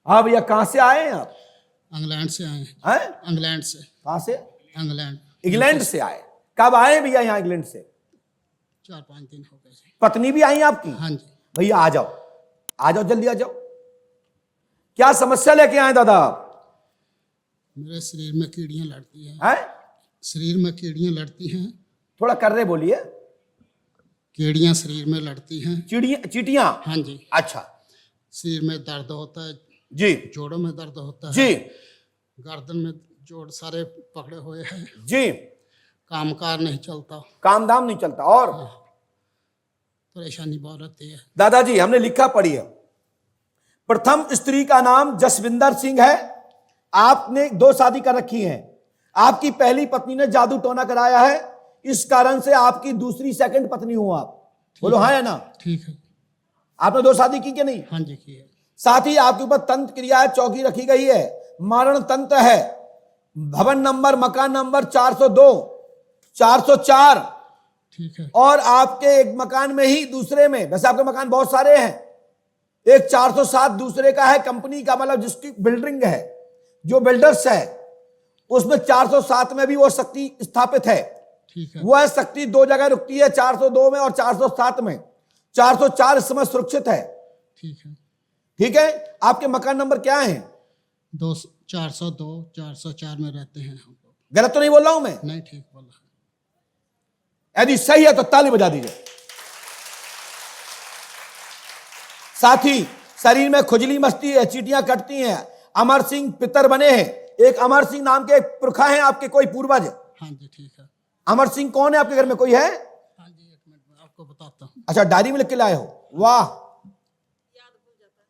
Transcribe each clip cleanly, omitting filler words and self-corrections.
हाँ भैया, कहाँ से आए हैं आप? इंग्लैंड से आए हैं। हैं? इंग्लैंड से। कहाँ से? इंग्लैंड। इंग्लैंड से आए। कब आए हैं भैया यहाँ इंग्लैंड से? 4-5 दिन हो गए जी। पत्नी भी आई आपकी? हाँ जी। भैया आ जाओ, आ जाओ, जल्दी आ जाओ। क्या समस्या लेके आए दादा आप? मेरे शरीर में कीड़ियां लड़ती हैं। हैं? शरीर में कीड़ियां लड़ती हैं। थोड़ा कर रहे बोलिए। कीड़ियां शरीर में लड़ती हैं। चिड़िया, चीटियां? हाँ जी। अच्छा शरीर में दर्द होता है जी। जोड़ों में दर्द होता है जी गर्दन में जोड़ सारे पकड़े हुए हैं। जी। कामकाज नहीं चलता। काम धाम नहीं चलता और परेशानी बहुत रहती है। दादाजी हमने लिखा पढ़ी है। प्रथम स्त्री का नाम जसविंदर सिंह है। आपने 2 शादी कर रखी हैं। आपकी पहली पत्नी ने जादू टोना कराया है, इस कारण से आपकी दूसरी सेकंड पत्नी हो आप। बोलो हाँ या ना? ठीक है। आपने 2 शादी की कि नहीं? हाँ जी की है। साथ ही आपके ऊपर तंत्र क्रिया चौकी रखी गई है, मारण तंत्र है। भवन नंबर, मकान नंबर 402, 404। ठीक है। और आपके एक मकान में ही दूसरे में, वैसे आपके मकान बहुत सारे हैं, एक 407 दूसरे का है, कंपनी का, मतलब जिसकी बिल्डिंग है, जो बिल्डर्स है, उसमें 407 में भी वो शक्ति स्थापित है। ठीक है। वह शक्ति 2 जगह रुकती है, 402 में और 407 में। 404 इस समय सुरक्षित है। ठीक है। ठीक है। आपके मकान नंबर क्या है? 402, 404 में रहते हैं हम लोग। गलत तो नहीं बोल रहा हूं मैं? नहीं, ठीक बोला। यदि सही है तो ताली बजा दीजिए। साथ ही शरीर में खुजली मचती है, चींटियां कटती हैं। अमर सिंह पितर बने हैं। एक अमर सिंह नाम के पुरखा हैं आपके, कोई पूर्वज? हाँ जी ठीक है। अमर सिंह कौन है आपके घर में, कोई है? हाँ जी, एक मिनट में आपको बताता हूँ। अच्छा, डायरी में लिख के लाए हो? वाह।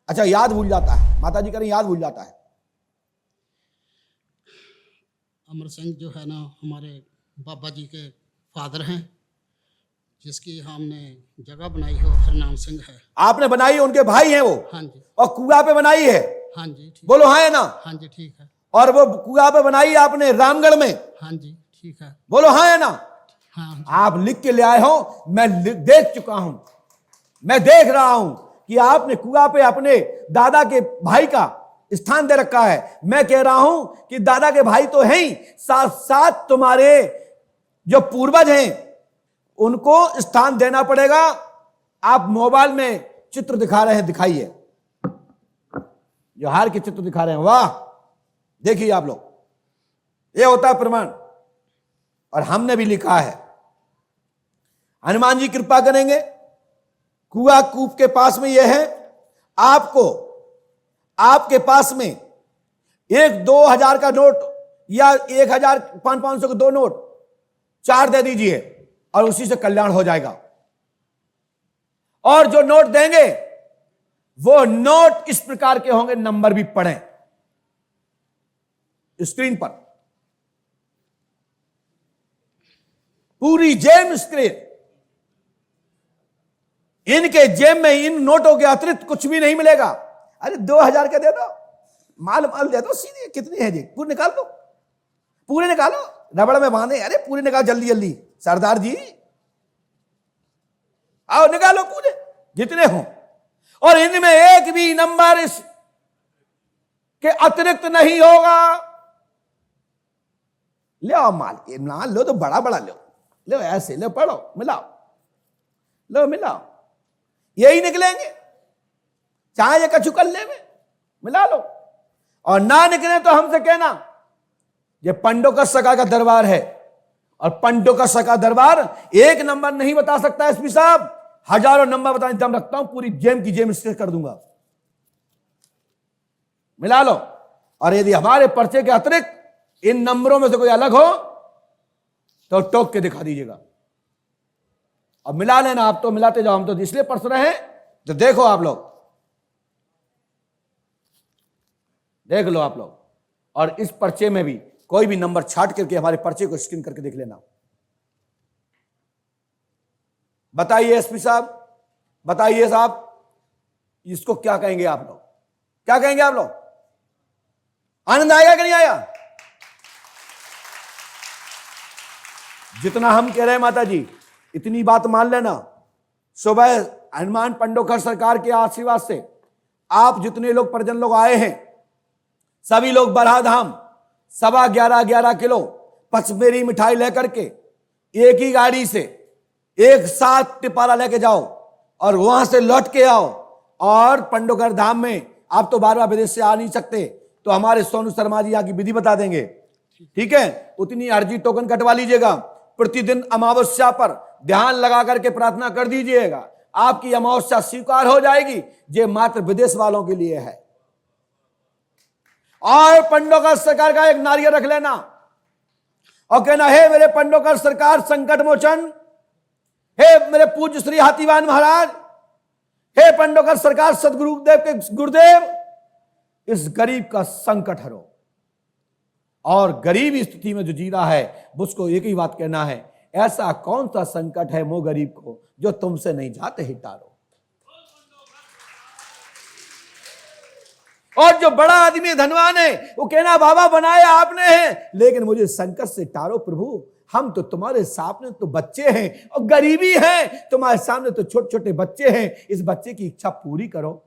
अच्छा, याद भूल जाता है, माता जी करें याद भूल जाता है। अमर सिंह जो है ना, हमारे बाबा जी के फादर हैं, जिसकी हमने जगह बनाई है, हरनाम सिंह है। आपने बनाई है, उनके भाई हैं वो? हाँ जी। और कुआ पे बनाई है? हाँ जी ठीक। बोलो हाँ है ना? हाँ जी ठीक है। और वो कुआ पे बनाई आपने रामगढ़ में? हाँ जी ठीक है। बोलो हाँ है ना? हाँ जी। आप लिख के ले आए हो, मैं देख चुका हूं, मैं देख रहा हूं कि आपने कुआ पे अपने दादा के भाई का स्थान दे रखा है। मैं कह रहा हूं कि दादा के भाई तो हैं ही, साथ साथ तुम्हारे जो पूर्वज हैं उनको स्थान देना पड़ेगा। आप मोबाइल में चित्र दिखा रहे हैं, दिखाइए जो हार के चित्र दिखा रहे हैं। वाह, देखिए आप लोग, ये होता है प्रमाण। और हमने भी लिखा है, हनुमान जी कृपा करेंगे। कुआ कूप के पास में यह है। आपको आपके पास में 1-2 हजार का नोट या 1000, 500 के 2 नोट 4 दे दीजिए और उसी से कल्याण हो जाएगा। और जो नोट देंगे वो नोट इस प्रकार के होंगे, नंबर भी पढ़ें स्क्रीन पर, पूरी जेब स्क्रीन। इनके जेब में इन नोटों के अतिरिक्त कुछ भी नहीं मिलेगा। अरे 2000 का दे दो, माल दे दो सीधे। कितनी है जी? पूरे निकाल दो, पूरे निकालो, रबड़ में बांधे। अरे पूरे निकाल जल्दी जल्दी, सरदार जी आओ निकालो पूरे जितने हो। और इनमें एक भी नंबर इस के अतिरिक्त नहीं होगा। ले आओ माल, ये माल लो तो बड़ा बड़ा लो ऐसे लो, पढ़ो, मिलाओ, लो मिलाओ, यही निकलेंगे। चाहे ये कछु कल्ले में मिला लो, और ना निकले तो हमसे कहना ये पंडों का सका का दरबार है। और पंडों का सका दरबार एक नंबर नहीं बता सकता एसपी साहब, हजारों नंबर बताने दम रखता हूं, पूरी जेम की जेम स्टेट कर दूंगा। मिला लो। और यदि हमारे पर्चे के अतिरिक्त इन नंबरों में से कोई अलग हो तो टोक के दिखा दीजिएगा। अब मिला लेना, आप तो मिलाते जाओ, हम तो इसलिए पढ़ रहे हैं। तो देखो आप लोग, देख लो आप लोग। और इस पर्चे में भी कोई भी नंबर छाट करके हमारे पर्चे को स्क्रीन करके देख लेना। बताइए एसपी साहब, बताइए साहब, इसको क्या कहेंगे आप लोग? क्या कहेंगे आप लोग? आनंद आएगा कि नहीं आया? जितना हम कह रहे हैं माता जी, इतनी बात मान लेना। सुबह हनुमान पंडोकर सरकार के आशीर्वाद से आप जितने लोग परिजन लोग आए हैं, सभी लोग बरहाधाम 11.5 किलो पचमेरी मिठाई लेकर के एक ही गाड़ी से एक साथ टिपारा लेके जाओ और वहां से लौट के आओ। और पंडोकर धाम में आप तो बार बार विदेश से आ नहीं सकते, तो हमारे सोनू शर्मा जी आगे विधि बता देंगे, ठीक है? उतनी अर्जी टोकन कटवा लीजिएगा। प्रतिदिन अमावस्या पर ध्यान लगा करके प्रार्थना कर दीजिएगा, आपकी अमावस्या स्वीकार हो जाएगी। ये मात्र विदेश वालों के लिए है। और पंडोकर सरकार का एक नारियल रख लेना और कहना, हे मेरे पंडोकर सरकार संकट मोचन, हे मेरे पूज्य श्री हाथीवान महाराज, हे पंडोकर सरकार सदगुरुदेव के गुरुदेव, इस गरीब का संकट हरो। और गरीब स्थिति में जो जी रहा है उसको एक ही बात कहना है, ऐसा कौन सा संकट है मो गरीब को जो तुमसे नहीं जाते ही टारो। और जो बड़ा आदमी धनवान है वो कहना, बाबा बनाया आपने है, लेकिन मुझे संकट से टारो प्रभु। हम तो तुम्हारे सामने तो बच्चे हैं और गरीबी है, तुम्हारे सामने तो छोटे छोटे बच्चे हैं, इस बच्चे की इच्छा पूरी करो।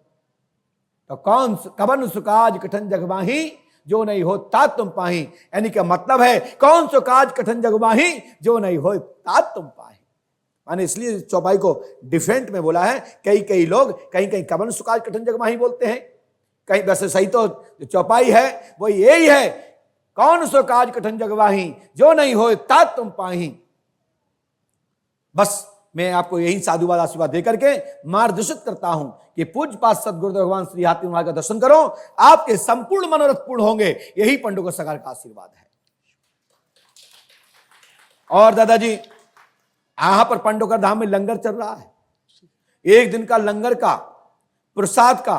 तो कौन कबन सुकाज कठिन जगमाही जो नहीं हो तात तुम पाही। यानी क्या मतलब है, कौन सो काज कठिन जगमाही जो नहीं हो तात तुम पाही। माने इसलिए चौपाई को डिफरेंट में बोला है। कई लोग कहीं कबन सुकाज कठिन जगमाही बोलते हैं, कहीं वैसे सही तो चौपाई है वो यही है, कौन सो काज कठिन जगवाही जो नहीं हो तात तुम पाही। बस मैं आपको यही साधुवाद आशीर्वाद देकर के मार्गदर्शित करता हूं कि पूज्य पाद सदगुरुदेव भगवान श्री हाथी महाराज का दर्शन करो, आपके संपूर्ण मनोरथ पूर्ण होंगे। यही पंडोकर सरकार का आशीर्वाद है। और दादाजी, यहां पर पंडोकर धाम में लंगर चल रहा है। एक दिन का लंगर का प्रसाद का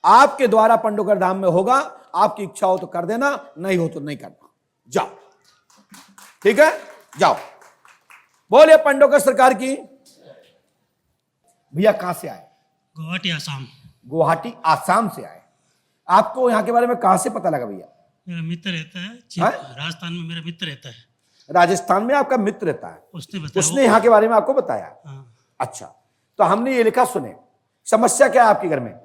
आपके द्वारा पंडोकर धाम में होगा। आपकी इच्छा हो तो कर देना, नहीं हो तो नहीं करना। जाओ, ठीक है, जाओ। बोले पंडोकर सरकार की। भैया कहां से आए? गुवाहाटी आसाम। गुवाहाटी आसाम से आए। आपको यहाँ के बारे में कहां से पता लगा भैया? मेरा मित्र रहता है राजस्थान में, मेरा मित्र रहता है। राजस्थान में आपका मित्र रहता है, उसने बताया, उसने यहाँ के बारे में आपको बताया। हाँ। अच्छा, तो हमने ये लिखा, सुने। समस्या क्या है आपके घर में?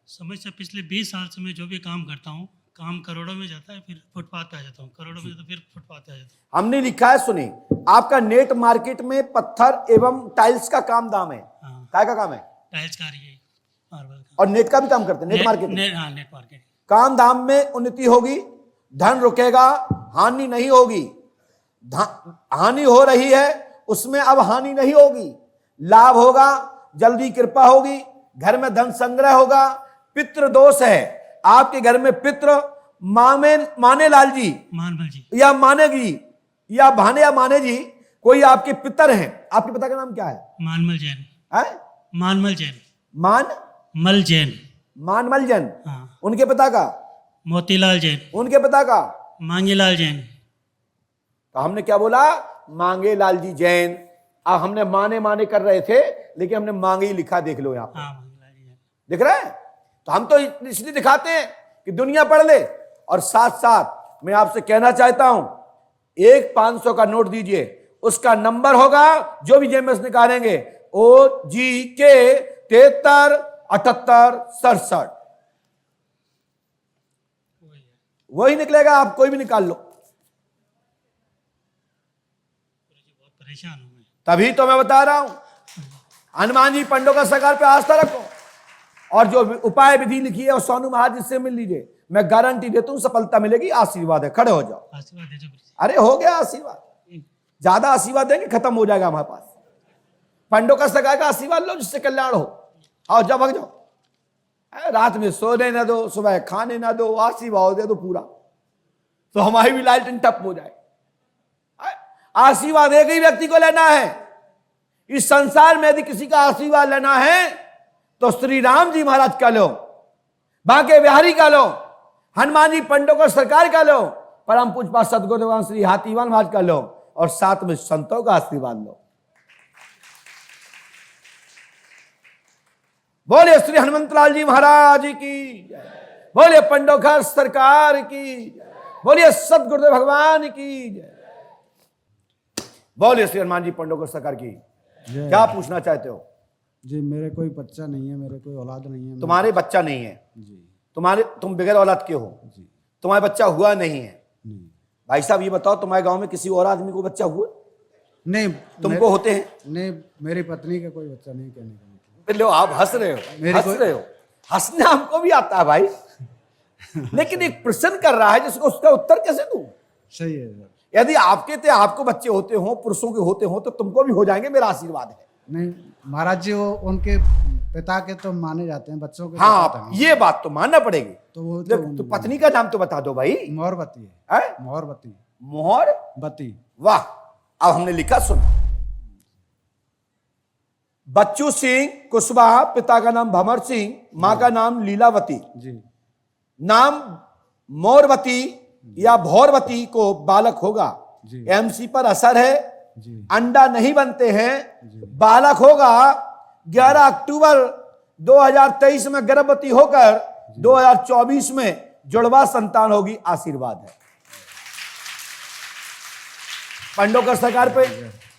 समस्या पिछले 20 साल से मैं जो भी काम करता हूँ, काम करोड़ों में जाता है, फिर फुटपाथ पे आ जाता हूँ, करोड़ों में जाता है, फिर फुटपाथ पे आ जाता हूँ। हमने लिखा है, सुने, आपका नेट मार्केट में पत्थर एवं टाइल्स का काम दाम है। हाँ। काय का काम है? टाइल्स का रही है, मार्बल का। और नेट का भी काम करते हैं, नेट मार्केट में। हाँ, नेट मार्केट। काम दाम में उन्नति होगी, धन रुकेगा, हानि नहीं होगी। हानि हो रही है, उसमें अब हानि नहीं होगी, लाभ होगा, जल्दी कृपा होगी, घर में धन संग्रह होगा। पितृ दोष है आपके घर में, पितृ माने लाल जी, मानमल जी या माने जी, या भाने या माने जी, कोई आपके पितर हैं। आपके पिता का नाम क्या है? मानमल जैन। है? मानमल जैन। मानमल जैन। हाँ। उनके पिता का? मोतीलाल जैन। उनके पिता का? मांगीलाल जैन। तो हमने क्या बोला? मांगे लाल जी जैन। अब हमने माने कर रहे थे, लेकिन हमने मांगे ही लिखा, देख लो यहाँ पे। हाँ, मांगीलाल जैन दिख रहा है? तो हम तो इसलिए दिखाते हैं कि दुनिया पढ़ ले। और साथ साथ मैं आपसे कहना चाहता हूं, एक 500 का नोट दीजिए, उसका नंबर होगा जो भी जेएमएस निकालेंगे, OGK 73 78 67, वही निकलेगा। आप कोई भी निकाल लो। बहुत परेशान हूँ मैं। तभी तो मैं बता रहा हूं, हनुमान जी पंडोकर सरकार पे आस्था रखो, और जो उपाय विधि लिखी है और सोनू महाराज जी से मिल लीजिए। मैं गारंटी देता हूं सफलता मिलेगी। आशीर्वाद है, खड़े हो जाओ। आशीर्वाद दीजिए। अरे हो गया आशीर्वाद, ज्यादा आशीर्वाद देंगे खत्म हो जाएगा हमारे पास। पंडोकर सरकार का आशीर्वाद लो जिससे कल्याण हो। आओ, जाओ, भाग जाओ। रात में सोने ना दो, सुबह खाने ना दो, आशीर्वाद दे दो पूरा, तो हमारी भी लालटेन टप हो जाए। आशीर्वाद एक ही व्यक्ति को लेना है इस संसार में। यदि किसी का आशीर्वाद लेना है तो श्री राम जी महाराज का लो, बांके बिहारी का लो, हनुमान जी पंडोकर सरकार का लो, परम पूज्य सदगुरु भगवान श्री हाथीवान महाराज का लो, और साथ में संतों का आशीर्वाद लो। बोले श्री हनुमंतलाल जी महाराज की जय, बोले पंडोकर सरकार की जय, बोलिए सदगुरुदेव भगवान की जय, बोले श्री हनुमान जी पंडोकर सरकार की। क्या पूछना चाहते हो? जी मेरे कोई बच्चा नहीं है, मेरे कोई औलाद नहीं है। तुम्हारे बच्चा नहीं है, जी तुम बगैर औलाद के हो, जी तुम्हारा बच्चा हुआ नहीं है। नहीं भाई साहब ये बताओ, तुम्हारे गांव में किसी और आदमी को बच्चा हुआ? नहीं तुमको होते हैं? नहीं मेरी पत्नी का कोई बच्चा नहीं, कहने का मतलब। फिर लो, आप हंस रहे हो, हंसना हमको भी आता है भाई, लेकिन एक प्रश्न कर रहा है जिसको उसका उत्तर कैसे दूं? सही है सर। यदि आपको बच्चे होते हो, पुरुषों के होते हो, तो तुमको भी हो जाएंगे, मेरा आशीर्वाद है। नहीं महाराज जी, वो उनके पिता के तो माने जाते हैं, बच्चों के तो हाँ, पता नहीं। ये बात तो मानना पड़ेगी। तो वो तो पत्नी का नाम तो बता दो भाई। मोहरबती है? मोहरबती। मोहरबती, वाह। अब हमने लिखा, सुनो। बच्चू सिंह कुशवाहा, पिता का नाम भंवर सिंह, मां का नाम लीलावती, जी नाम मोरवती या भौरवती को बालक होगा। जी एमसी पर असर है, जी अंडा नहीं बनते हैं, जी बालक होगा। 11 अक्टूबर 2023 में गर्भवती होकर 2024 में जुड़वा संतान होगी। आशीर्वाद है। पंडोकर सरकार पे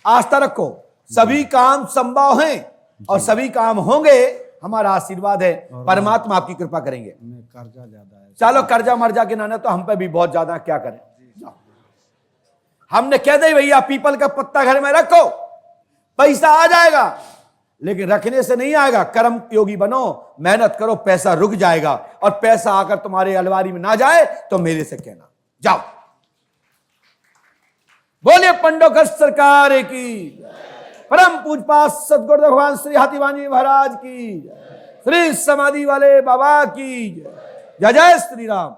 आस्था रखो, सभी काम संभव हैं और सभी काम होंगे। हमारा आशीर्वाद है, परमात्मा आपकी कृपा करेंगे। में कर्जा ज्यादा है। चलो, कर्जा मर्जा के नाना तो हम पे भी बहुत ज्यादा, क्या करें। हमने कह दे भैया, पीपल का पत्ता घर में रखो, पैसा आ जाएगा, लेकिन रखने से नहीं आएगा। कर्म योगी बनो, मेहनत करो, पैसा रुक जाएगा। और पैसा आकर तुम्हारे अलमारी में ना जाए तो मेरे से कहना। जाओ, बोलिए पंडोकर सरकार की, परम पूजपात सदगुरुदेव भगवान श्री हाथीवानी महाराज की, श्री समाधि वाले बाबा की जय। जय जय श्री राम।